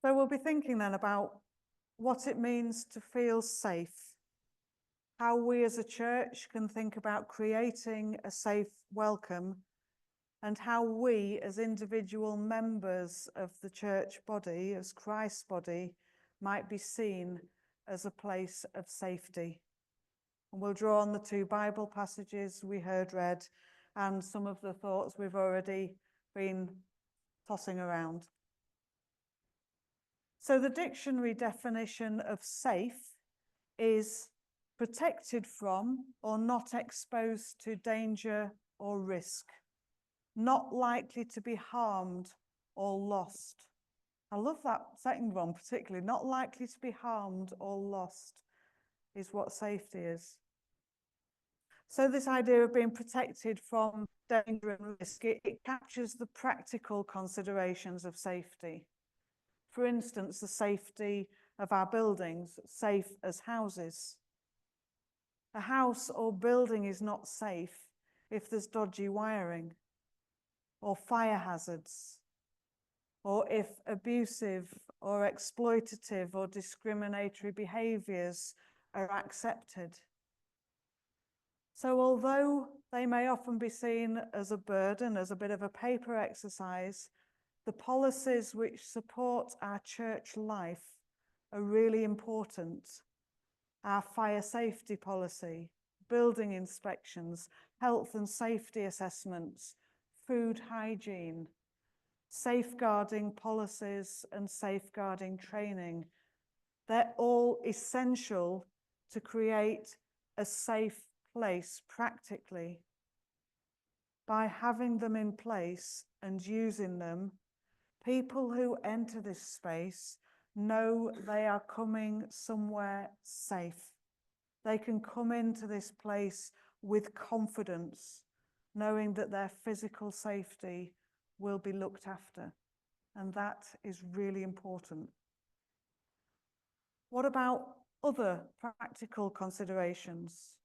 So we'll be thinking then about what it means to feel safe, how we as a church can think about creating a safe welcome, and how we as individual members of the church body, as Christ's body, might be seen as a place of safety. And we'll draw on the two Bible passages we heard read and some of the thoughts we've already been tossing around. So the dictionary definition of safe is protected from or not exposed to danger or risk, not likely to be harmed or lost. I love that second one particularly, not likely to be harmed or lost is what safety is. So this idea of being protected from danger and risk, it captures the practical considerations of safety. For instance, the safety of our buildings, safe as houses. A house or building is not safe if there's dodgy wiring, or fire hazards, or if abusive or exploitative or discriminatory behaviours are accepted. So although they may often be seen as a burden, as a bit of a paper exercise, the policies which support our church life are really important. Our fire safety policy, building inspections, health and safety assessments, food hygiene, safeguarding policies and safeguarding training. They're all essential to create a safe place practically. By having them in place and using them, people who enter this space know they are coming somewhere safe. They can come into this place with confidence, knowing that their physical safety will be looked after. And that is really important. What about other practical considerations?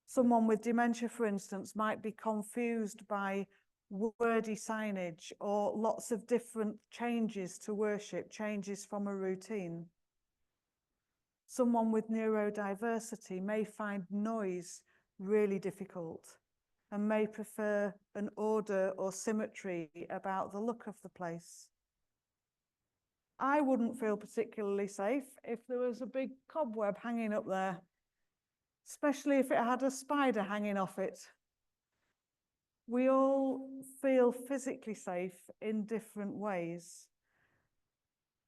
Someone with dementia, for instance, might be confused by wordy signage or lots of different changes to worship, changes from a routine. Someone with neurodiversity may find noise really difficult and may prefer an order or symmetry about the look of the place. I wouldn't feel particularly safe if there was a big cobweb hanging up there, especially if it had a spider hanging off it. We all feel physically safe in different ways.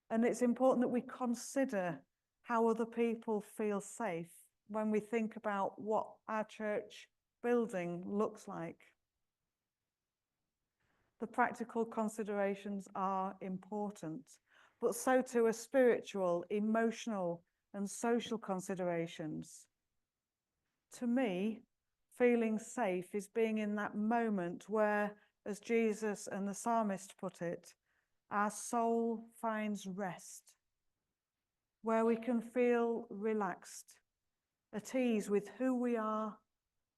And it's important that we consider how other people feel safe when we think about what our church building looks like. The practical considerations are important, but so too are spiritual, emotional, and social considerations. To me, feeling safe is being in that moment where, as Jesus and the psalmist put it, our soul finds rest, where we can feel relaxed, at ease with who we are,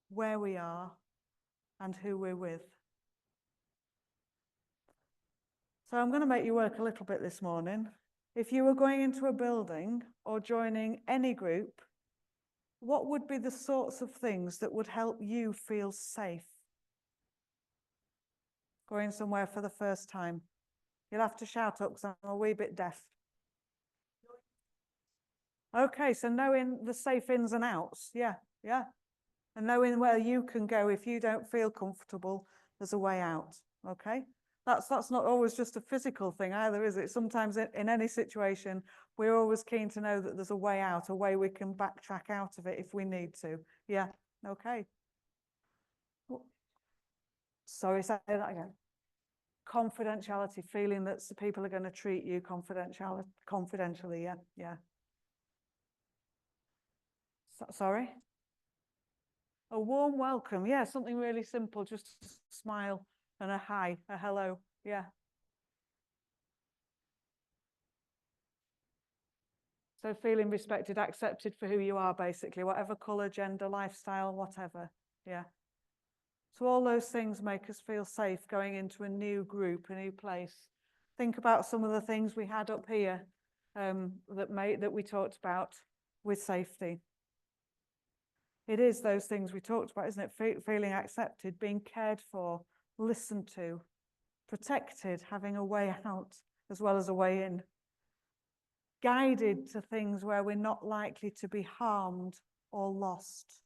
where we are, and who we're with. So I'm going to make you work a little bit this morning. If you were going into a building or joining any group, what would be the sorts of things that would help you feel safe? Going somewhere for the first time. You'll have to shout up because I'm a wee bit deaf. Okay, so knowing the safe ins and outs, yeah. And knowing where you can go if you don't feel comfortable, there's a way out, okay? That's not always just a physical thing either, is it? Sometimes in any situation, we're always keen to know that there's a way out, a way we can backtrack out of it if we need to. Yeah, okay. Sorry, say that again. Confidentiality, feeling that people are going to treat you confidentially, yeah. Sorry? A warm welcome, yeah, something really simple, just a smile and a hi, a hello, yeah. So feeling respected, accepted for who you are, basically, whatever colour, gender, lifestyle, whatever, yeah. So all those things make us feel safe going into a new group, a new place. Think about some of the things we had up here that we talked about with safety. It is those things we talked about, isn't it? Feeling accepted, being cared for, listened to, protected, having a way out as well as a way in. Guided to things where we're not likely to be harmed or lost.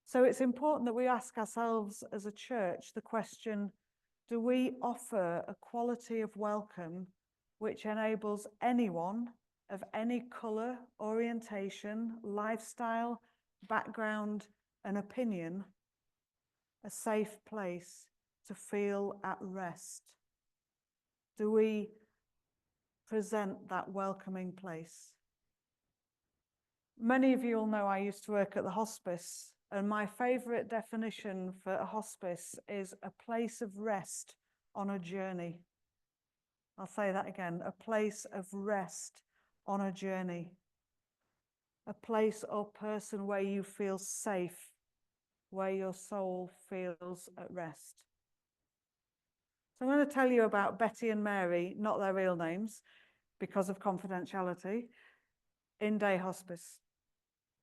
So it's important that we ask ourselves as a church the question, do we offer a quality of welcome which enables anyone of any colour, orientation, lifestyle, background, and opinion a safe place to feel at rest? Do we present that welcoming place? Many of you will know I used to work at the hospice, and my favourite definition for a hospice is a place of rest on a journey. I'll say that again, a place of rest on a journey. A place or person where you feel safe, where your soul feels at rest. So I'm going to tell you about Betty and Mary, not their real names, because of confidentiality, in day hospice.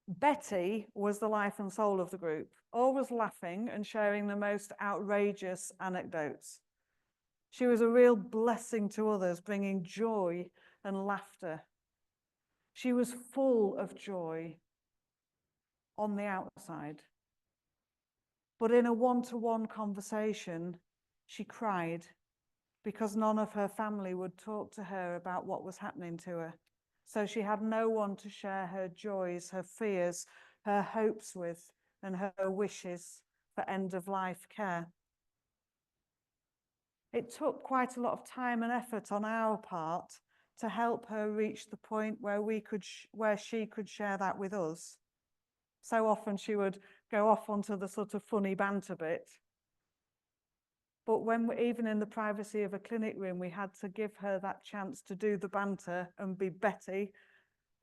Betty was the life and soul of the group, always laughing and sharing the most outrageous anecdotes. She was a real blessing to others, bringing joy and laughter. She was full of joy on the outside. But in a one-to-one conversation, she cried because none of her family would talk to her about what was happening to her. So she had no one to share her joys, her fears, her hopes with, and her wishes for end-of-life care. It took quite a lot of time and effort on our part to help her reach the point where she could share that with us. So often she would go off onto the sort of funny banter bit. But even in the privacy of a clinic room, we had to give her that chance to do the banter and be Betty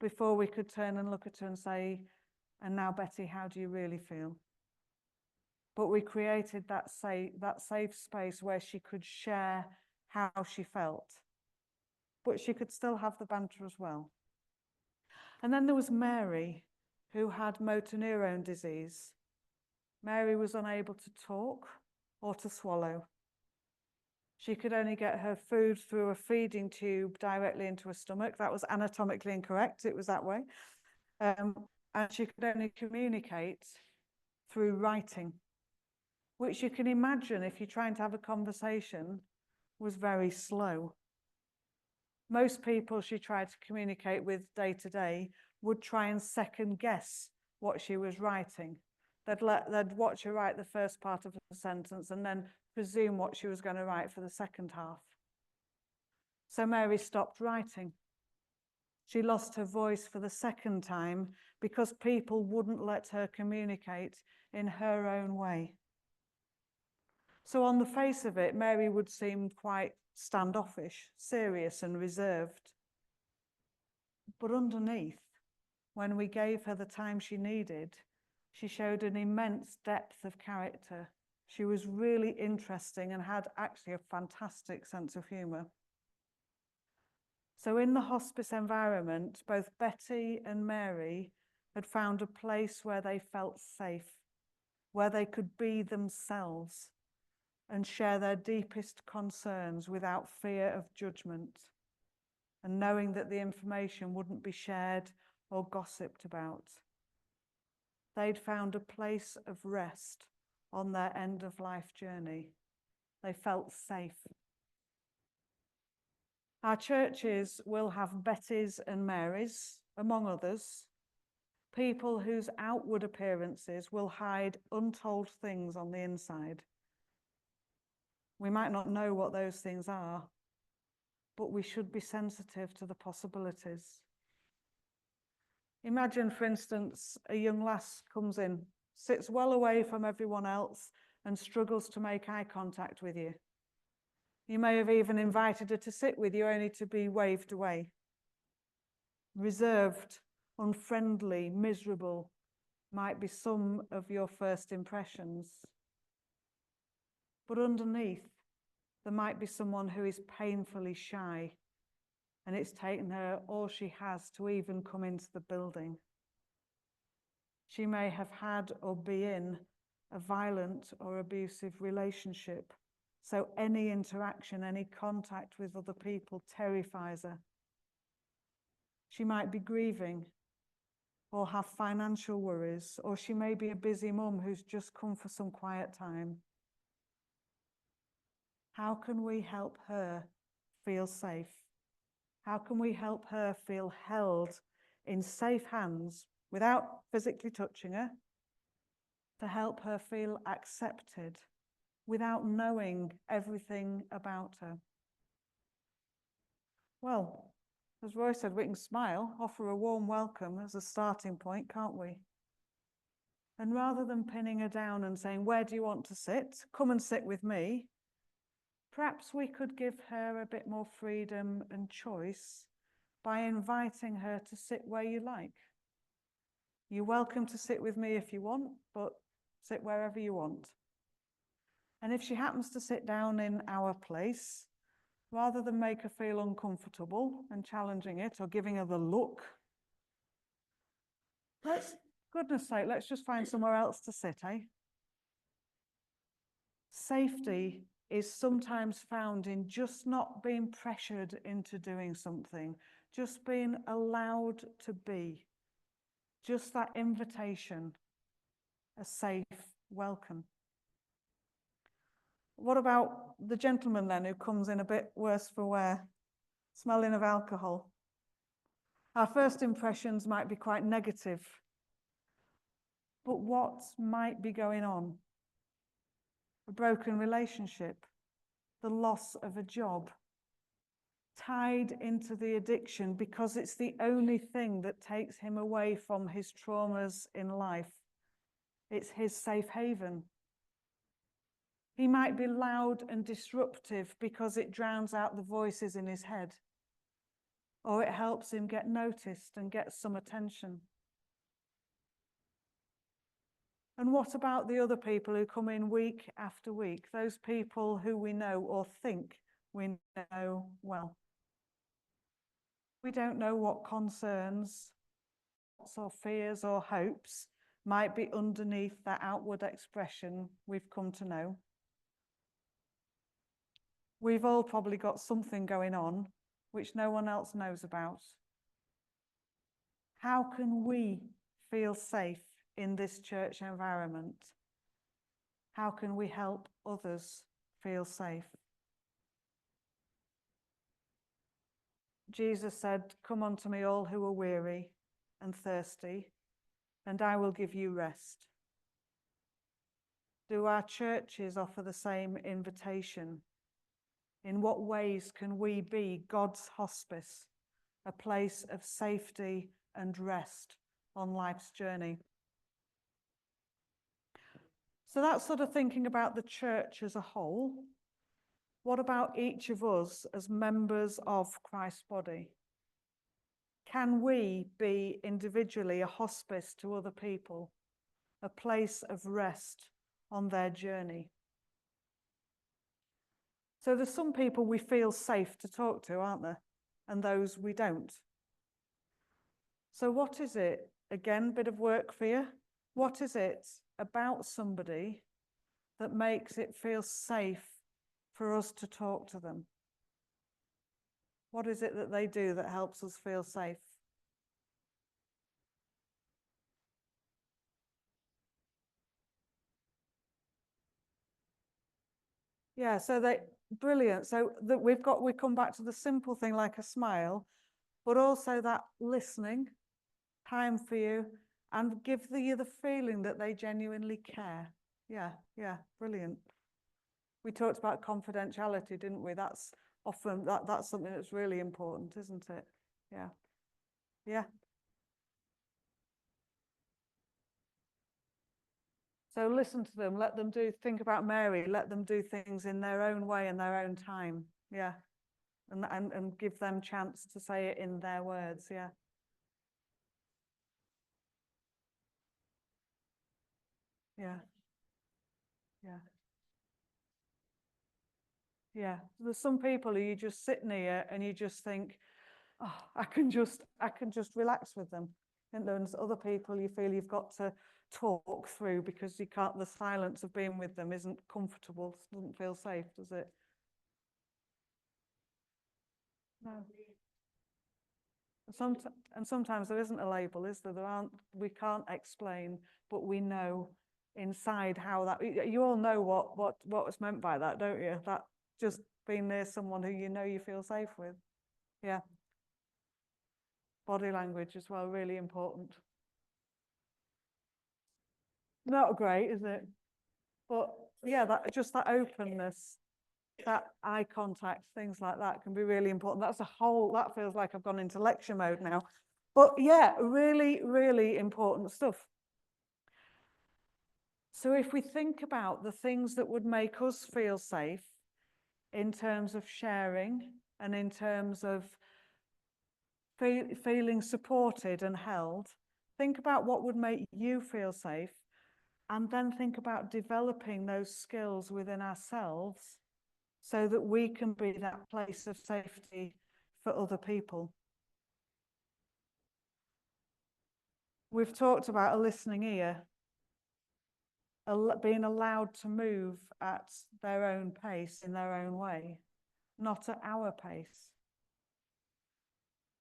before we could turn and look at her and say, and now Betty, how do you really feel? But we created that safe space where she could share how she felt. But she could still have the banter as well. And then there was Mary, who had motor neurone disease. Mary was unable to talk or to swallow. She could only get her food through a feeding tube directly into her stomach. That was anatomically incorrect. It was that way. And she could only communicate through writing, which you can imagine if you're trying to have a conversation was very slow. Most people she tried to communicate with day to day would try and second guess what she was writing. They'd watch her write the first part of a sentence and then presume what she was going to write for the second half. So Mary stopped writing. She lost her voice for the second time because people wouldn't let her communicate in her own way. So on the face of it, Mary would seem quite standoffish, serious and reserved. But underneath, when we gave her the time she needed, she showed an immense depth of character. She was really interesting and had actually a fantastic sense of humour. So in the hospice environment, both Betty and Mary had found a place where they felt safe, where they could be themselves and share their deepest concerns without fear of judgment, and knowing that the information wouldn't be shared or gossiped about. They'd found a place of rest on their end-of-life journey. They felt safe. Our churches will have Bettys and Marys, among others, people whose outward appearances will hide untold things on the inside. We might not know what those things are, but we should be sensitive to the possibilities. Imagine, for instance, a young lass comes in, sits well away from everyone else, and struggles to make eye contact with you. You may have even invited her to sit with you, only to be waved away. Reserved, unfriendly, miserable might be some of your first impressions. But underneath, There might be someone who is painfully shy, and it's taken her all she has to even come into the building. She may have had or be in a violent or abusive relationship, so any interaction, any contact with other people terrifies her. She might be grieving or have financial worries, or she may be a busy mum who's just come for some quiet time. How can we help her feel safe? How can we help her feel held in safe hands without physically touching her, to help her feel accepted without knowing everything about her? Well, as Roy said, we can smile, offer a warm welcome as a starting point, can't we? And rather than pinning her down and saying, where do you want to sit? Come and sit with me. Perhaps we could give her a bit more freedom and choice by inviting her to sit where you like. You're welcome to sit with me if you want, but sit wherever you want. And if she happens to sit down in our place, rather than make her feel uncomfortable and challenging it or giving her the look, goodness sake, let's just find somewhere else to sit, eh? Safety is sometimes found in just not being pressured into doing something, just being allowed to be, just that invitation, a safe welcome. What about the gentleman then who comes in a bit worse for wear, smelling of alcohol? Our first impressions might be quite negative, but what might be going on? A broken relationship, the loss of a job, tied into the addiction because it's the only thing that takes him away from his traumas in life. It's his safe haven. He might be loud and disruptive because it drowns out the voices in his head, or it helps him get noticed and get some attention. And what about the other people who come in week after week, those people who we know or think we know well? We don't know what concerns or fears or hopes might be underneath that outward expression we've come to know. We've all probably got something going on which no one else knows about. How can we feel safe in this church environment? How can we help others feel safe? Jesus said, "Come unto me all who are weary and thirsty, and I will give you rest." Do our churches offer the same invitation? In what ways can we be God's hospice, a place of safety and rest on life's journey? So that's sort of thinking about the church as a whole. What about each of us as members of Christ's body? Can we be individually a hospice to other people, a place of rest on their journey? So there's some people we feel safe to talk to, aren't there? And those we don't. So what is it? Again, bit of work for you. What is it about somebody that makes it feel safe for us to talk to them? What is it that they do that helps us feel safe? Yeah, so brilliant. So that we come back to the simple thing like a smile, but also that listening, time for you, and give you the feeling that they genuinely care. Yeah, brilliant. We talked about confidentiality, didn't we? That's often that's something that's really important, isn't it? Yeah. So listen to them, let them think about Mary, let them do things in their own way and their own time. Yeah. And give them chance to say it in their words. Yeah. Yeah. Yeah, there's some people who you just sit near and you just think, oh, I can just relax with them. And there's other people you feel you've got to talk through because you can't, the silence of being with them isn't comfortable, doesn't feel safe, does it? No. And sometimes there isn't a label, is there? There aren't, we can't explain, but we know inside how that, you all know what was meant by that, don't you? That just being near someone who you know you feel safe with. Yeah. Body language as well, really important. Not great, is it? But yeah, that just that openness, that eye contact, things like that can be really important. That's a whole, that feels like I've gone into lecture mode now. But yeah, really, really important stuff. So if we think about the things that would make us feel safe in terms of sharing and in terms of feeling supported and held, think about what would make you feel safe, and then think about developing those skills within ourselves so that we can be that place of safety for other people. We've talked about a listening ear, being allowed to move at their own pace, in their own way, not at our pace.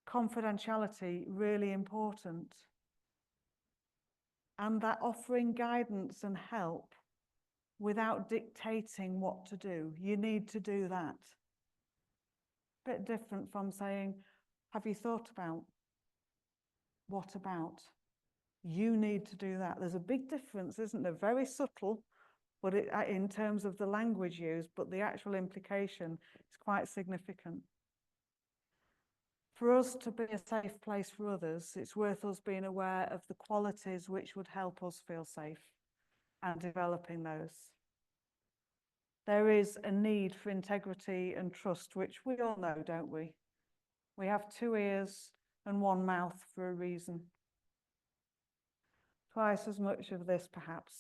Confidentiality, really important. And that offering guidance and help without dictating what to do. You need to do that. Bit different from saying, have you thought about? What about? You need to do that. There's a big difference, isn't there? Very subtle, but in terms of the language used, but the actual implication is quite significant. For us to be a safe place for others, it's worth us being aware of the qualities which would help us feel safe and developing those. There is a need for integrity and trust, which we all know, don't we? We have 2 ears and 1 mouth for a reason. Twice as much of this, perhaps,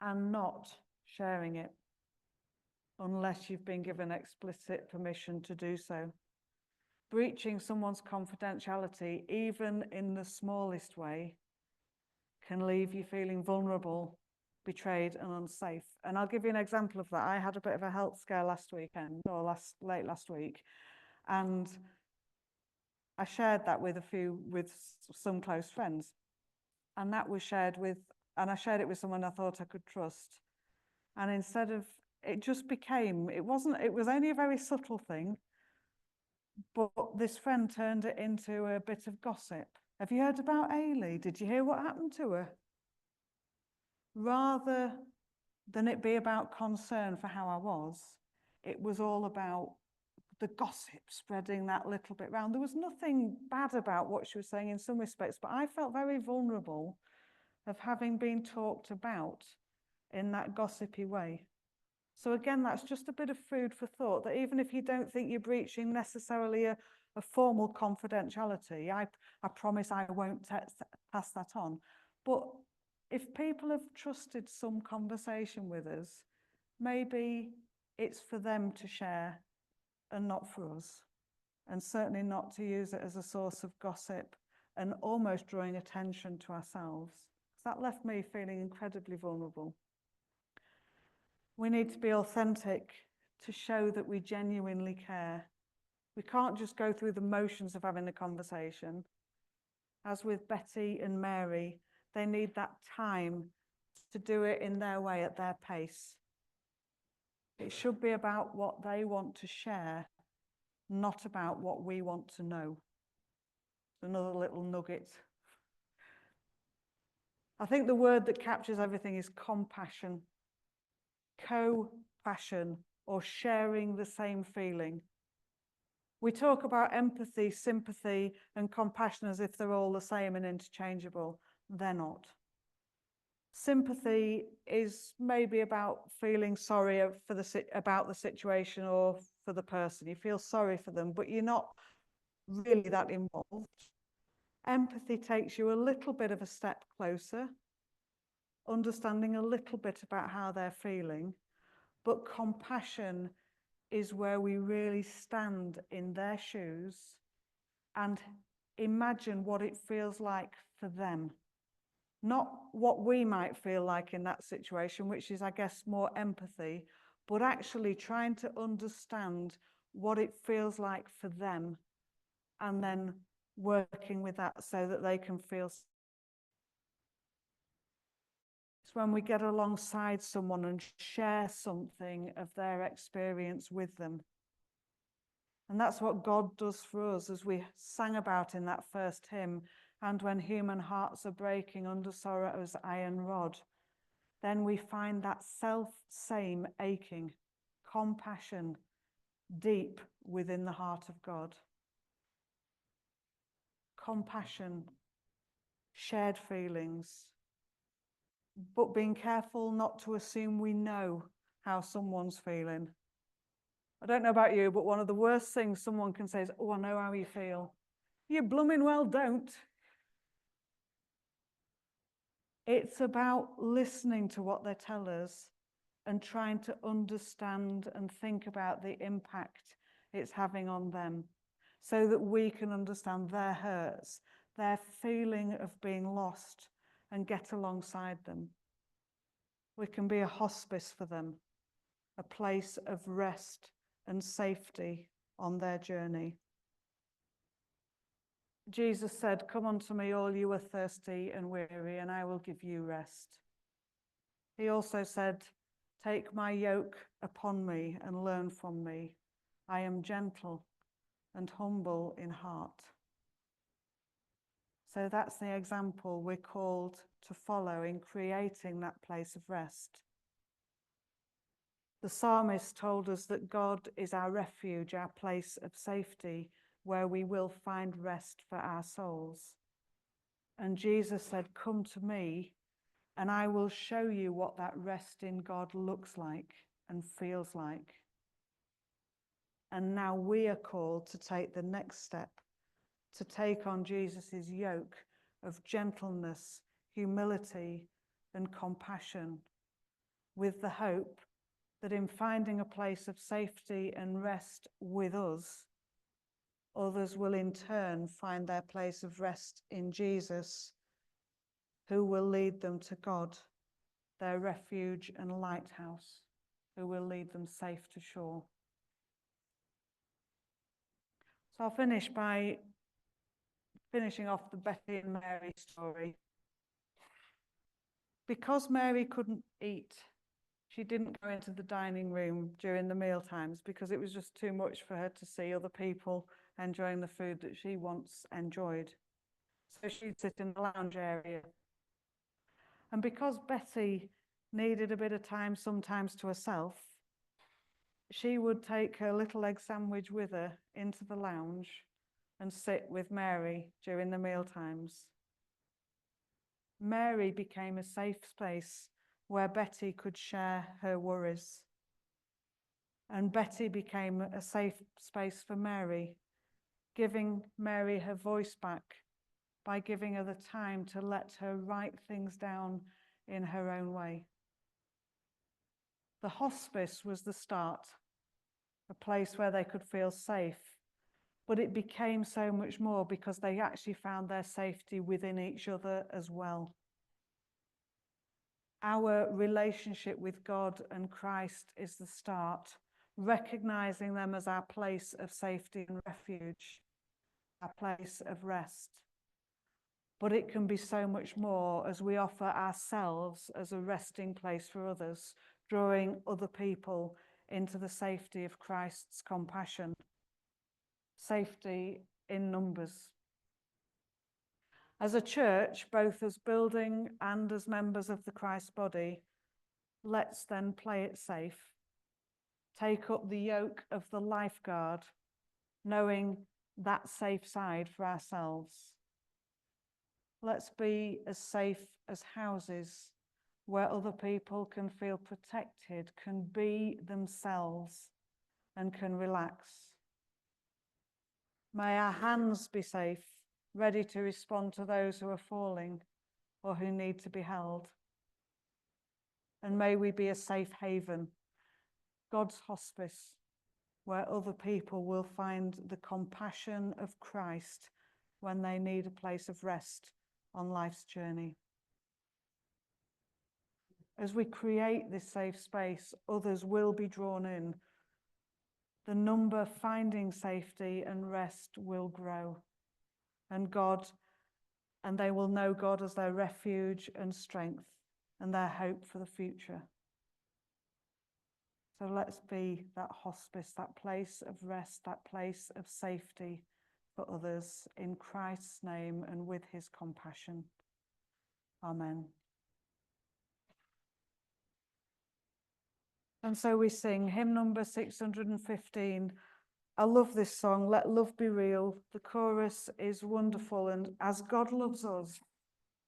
and not sharing it unless you've been given explicit permission to do so. Breaching someone's confidentiality, even in the smallest way, can leave you feeling vulnerable, betrayed, and unsafe. And I'll give you an example of that. I had a bit of a health scare last weekend, or late last week, and I shared that with some close friends, and that was shared with, and I shared it with someone I thought I could trust. And instead of, it just became, it was only a very subtle thing, but this friend turned it into a bit of gossip. Have you heard about Eilidh? Did you hear what happened to her? Rather than it be about concern for how I was, it was all about the gossip, spreading that little bit round. There was nothing bad about what she was saying in some respects, but I felt very vulnerable of having been talked about in that gossipy way. So again, that's just a bit of food for thought, that even if you don't think you're breaching necessarily a formal confidentiality, I promise I won't pass that on. But if people have trusted some conversation with us, maybe it's for them to share and not for us. And certainly not to use it as a source of gossip and almost drawing attention to ourselves. That left me feeling incredibly vulnerable. We need to be authentic to show that we genuinely care. We can't just go through the motions of having a conversation. As with Betty and Mary, they need that time to do it in their way, at their pace. It should be about what they want to share, not about what we want to know. Another little nugget. I think the word that captures everything is compassion. Co-passion, or sharing the same feeling. We talk about empathy, sympathy, and compassion as if they're all the same and interchangeable. They're not. Sympathy is maybe about feeling sorry about the situation or for the person. You feel sorry for them, but you're not really that involved. Empathy takes you a little bit of a step closer, understanding a little bit about how they're feeling, But compassion is where we really stand in their shoes and imagine what it feels like for them. Not what we might feel like in that situation, which is, I guess, more empathy, but actually trying to understand what it feels like for them and then working with that so that they can feel. It's when we get alongside someone and share something of their experience with them. And that's what God does for us, as we sang about in that first hymn. And when human hearts are breaking under sorrow's iron rod, then we find that self-same aching, compassion deep within the heart of God. Compassion, shared feelings, but being careful not to assume we know how someone's feeling. I don't know about you, but one of the worst things someone can say is, "Oh, I know how you feel." You blooming well don't. It's about listening to what they tell us and trying to understand and think about the impact it's having on them so that we can understand their hurts, their feeling of being lost, and get alongside them. We can be a hospice for them, a place of rest and safety on their journey. Jesus said, "Come unto me, all you are thirsty and weary, and I will give you rest." He also said, "Take my yoke upon me and learn from me. I am gentle and humble in heart." So that's the example we're called to follow in creating that place of rest. The psalmist told us that God is our refuge, our place of safety, where we will find rest for our souls. And Jesus said, "Come to me, and I will show you what that rest in God looks like and feels like." And now we are called to take the next step, to take on Jesus's yoke of gentleness, humility, and compassion, with the hope that in finding a place of safety and rest with us, others will in turn find their place of rest in Jesus, who will lead them to God, their refuge and lighthouse, who will lead them safe to shore. So I'll finish by finishing off the Betty and Mary story. Because Mary couldn't eat, she didn't go into the dining room during the meal times because it was just too much for her to see other people enjoying the food that she once enjoyed. So she'd sit in the lounge area. And because Betty needed a bit of time sometimes to herself, she would take her little egg sandwich with her into the lounge and sit with Mary during the meal times. Mary became a safe space where Betty could share her worries. And Betty became a safe space for Mary, giving Mary her voice back by giving her the time to let her write things down in her own way. The hospice was the start, a place where they could feel safe, but it became so much more because they actually found their safety within each other as well. Our relationship with God and Christ is the start, recognizing them as our place of safety and refuge, our place of rest. But it can be so much more as we offer ourselves as a resting place for others, drawing other people into the safety of Christ's compassion. Safety in numbers. As a church, both as building and as members of the Christ body, let's then play it safe. Take up the yoke of the lifeguard, knowing that safe side for ourselves. Let's be as safe as houses where other people can feel protected, can be themselves, and can relax. May our hands be safe, ready to respond to those who are falling or who need to be held. And may we be a safe haven God's hospice, where other people will find the compassion of Christ when they need a place of rest on life's journey. As we create this safe space, others will be drawn in. The number finding safety and rest will grow, and they will know God as their refuge and strength and their hope for the future. So let's be that hospice, that place of rest, that place of safety for others in Christ's name and with his compassion. Amen. And so we sing hymn number 615. I love this song, Let Love Be Real. The chorus is wonderful, and as God loves us,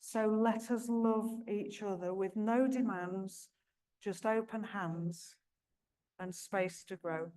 so let us love each other with no demands, just open hands and space to grow.